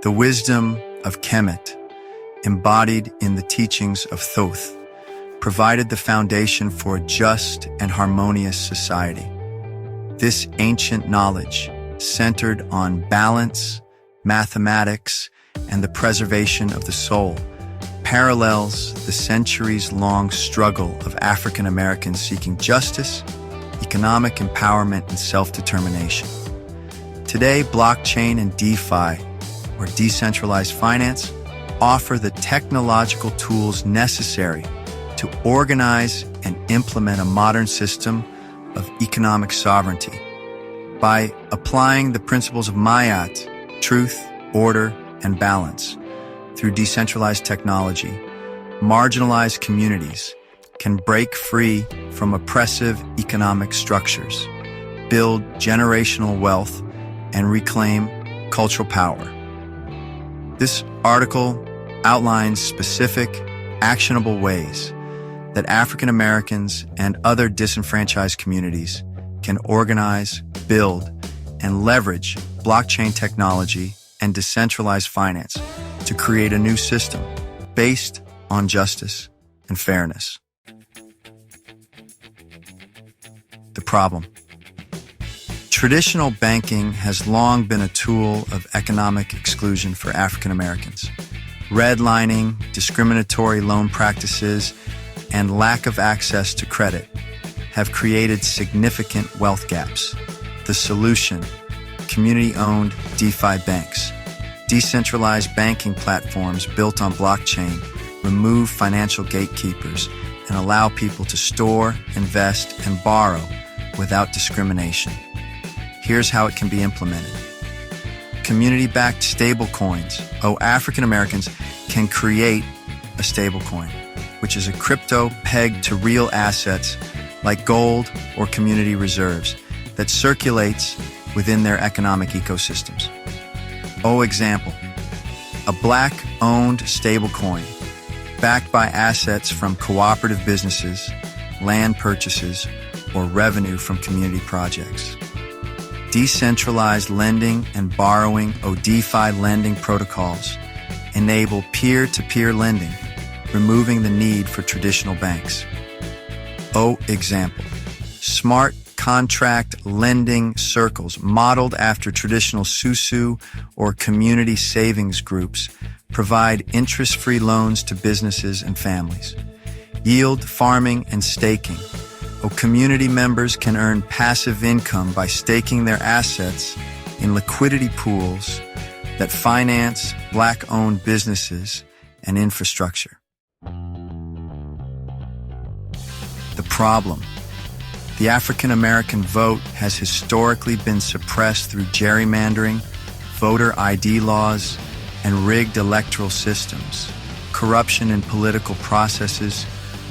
The wisdom of Kemet, embodied in the teachings of Thoth, provided the foundation for a just and harmonious society. This ancient knowledge, centered on balance, mathematics, and the preservation of the soul, parallels the centuries-long struggle of African Americans seeking justice, economic empowerment, and self-determination. Today, blockchain and DeFi, or decentralized finance, offer the technological tools necessary to organize and implement a modern system of economic sovereignty. By applying the principles of Mayat, truth, order, and balance, through decentralized technology, marginalized communities can break free from oppressive economic structures, build generational wealth, and reclaim cultural power. This article outlines specific, actionable ways that African Americans and other disenfranchised communities can organize, build, and leverage blockchain technology and decentralized finance to create a new system based on justice and fairness. The problem. Traditional banking has long been a tool of economic exclusion for African Americans. Redlining, discriminatory loan practices, and lack of access to credit have created significant wealth gaps. The solution: community-owned DeFi banks. Decentralized banking platforms built on blockchain remove financial gatekeepers and allow people to store, invest, and borrow without discrimination. Here's how it can be implemented. Community-backed stablecoins. African Americans can create a stablecoin, which is a crypto pegged to real assets like gold or community reserves that circulates within their economic ecosystems. Example, a Black-owned stablecoin backed by assets from cooperative businesses, land purchases, or revenue from community projects. Decentralized lending and borrowing, DeFi lending protocols, enable peer-to-peer lending, removing the need for traditional banks. Example, smart contract lending circles modeled after traditional SUSU or community savings groups provide interest-free loans to businesses and families. Yield farming and staking. Community members can earn passive income by staking their assets in liquidity pools that finance Black-owned businesses and infrastructure. The problem. The African American vote has historically been suppressed through gerrymandering, voter ID laws, and rigged electoral systems. Corruption in political processes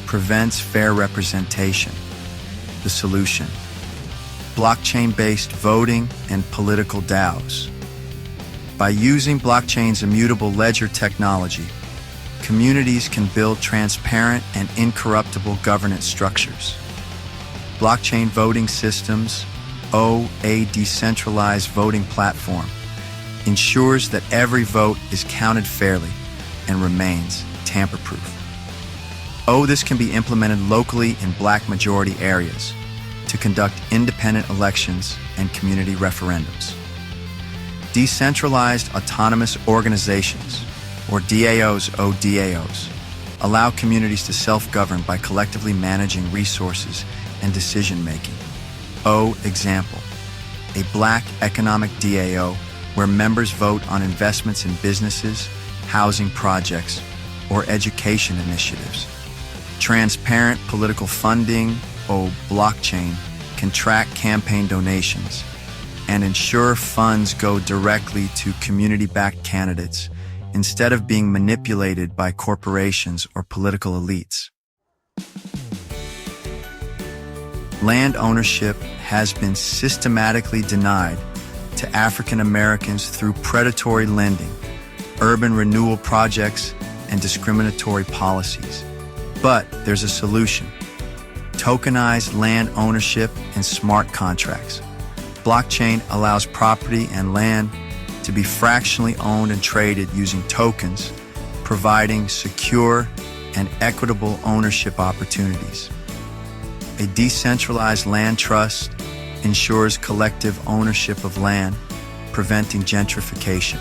prevents fair representation. The solution: blockchain-based voting and political DAOs. By using blockchain's immutable ledger technology, communities can build transparent and incorruptible governance structures. Blockchain voting systems, a decentralized voting platform, ensures that every vote is counted fairly and remains tamper-proof. This can be implemented locally in Black majority areas to conduct independent elections and community referendums. Decentralized autonomous organizations, or DAOs, allow communities to self-govern by collectively managing resources and decision-making. Example, a Black economic DAO where members vote on investments in businesses, housing projects, or education initiatives. Transparent political funding, blockchain, can track campaign donations and ensure funds go directly to community-backed candidates instead of being manipulated by corporations or political elites. Land ownership has been systematically denied to African Americans through predatory lending, urban renewal projects, and discriminatory policies. But there's a solution: tokenized land ownership and smart contracts. Blockchain allows property and land to be fractionally owned and traded using tokens, providing secure and equitable ownership opportunities. A decentralized land trust ensures collective ownership of land, preventing gentrification.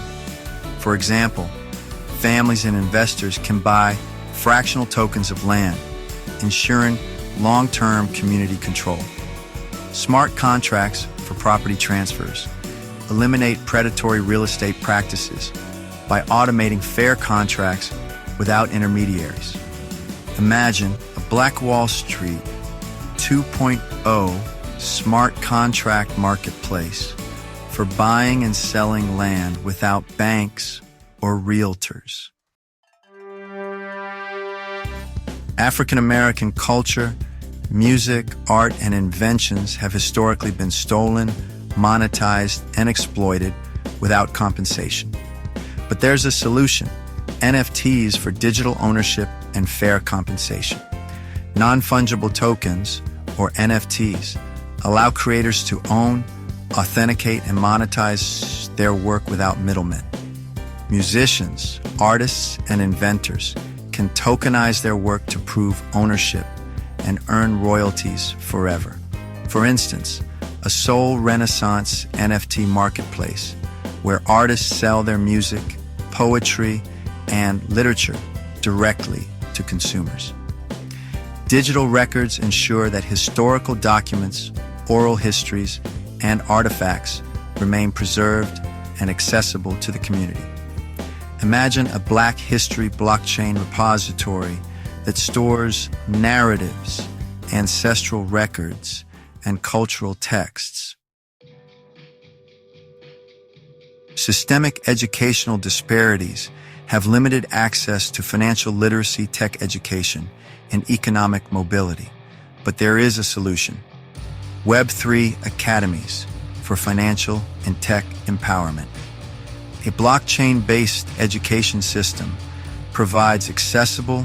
For example, families and investors can buy fractional tokens of land, ensuring long-term community control. Smart contracts for property transfers eliminate predatory real estate practices by automating fair contracts without intermediaries. Imagine a Black Wall Street 2.0 smart contract marketplace for buying and selling land without banks or realtors. African American culture, music, art, and inventions have historically been stolen, monetized, and exploited without compensation. But there's a solution: NFTs for digital ownership and fair compensation. Non-fungible tokens, or NFTs, allow creators to own, authenticate, and monetize their work without middlemen. Musicians, artists, and inventors can tokenize their work to prove ownership and earn royalties forever. For instance, a Soul Renaissance NFT marketplace where artists sell their music, poetry, and literature directly to consumers. Digital records ensure that historical documents, oral histories, and artifacts remain preserved and accessible to the community. Imagine a Black History blockchain repository that stores narratives, ancestral records, and cultural texts. Systemic educational disparities have limited access to financial literacy, tech education, and economic mobility. But there is a solution: Web3 academies for financial and tech empowerment. A blockchain-based education system provides accessible,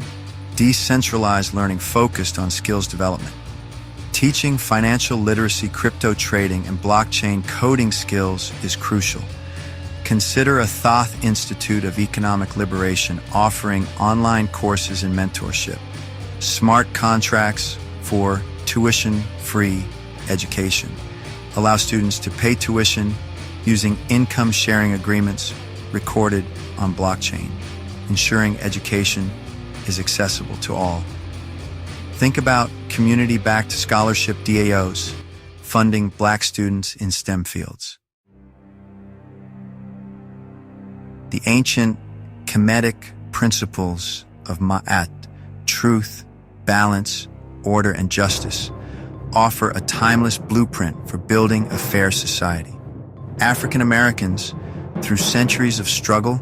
decentralized learning focused on skills development. Teaching financial literacy, crypto trading, and blockchain coding skills is crucial. Consider a Thoth Institute of Economic Liberation offering online courses and mentorship. Smart contracts for tuition-free education allow students to pay tuition using income-sharing agreements recorded on blockchain, ensuring education is accessible to all. Think about community-backed scholarship DAOs funding Black students in STEM fields. The ancient Kemetic principles of Ma'at, truth, balance, order, and justice, offer a timeless blueprint for building a fair society. African Americans, through centuries of struggle,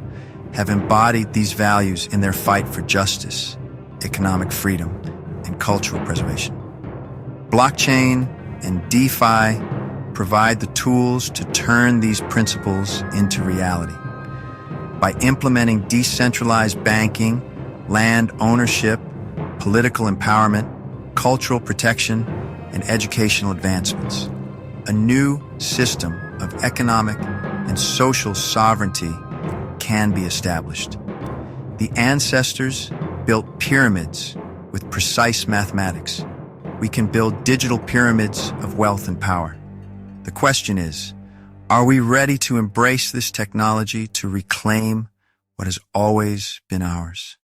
have embodied these values in their fight for justice, economic freedom, and cultural preservation. Blockchain and DeFi provide the tools to turn these principles into reality. By implementing decentralized banking, land ownership, political empowerment, cultural protection, and educational advancements, a new system of economic and social sovereignty can be established. The ancestors built pyramids with precise mathematics. We can build digital pyramids of wealth and power. The question is, are we ready to embrace this technology to reclaim what has always been ours?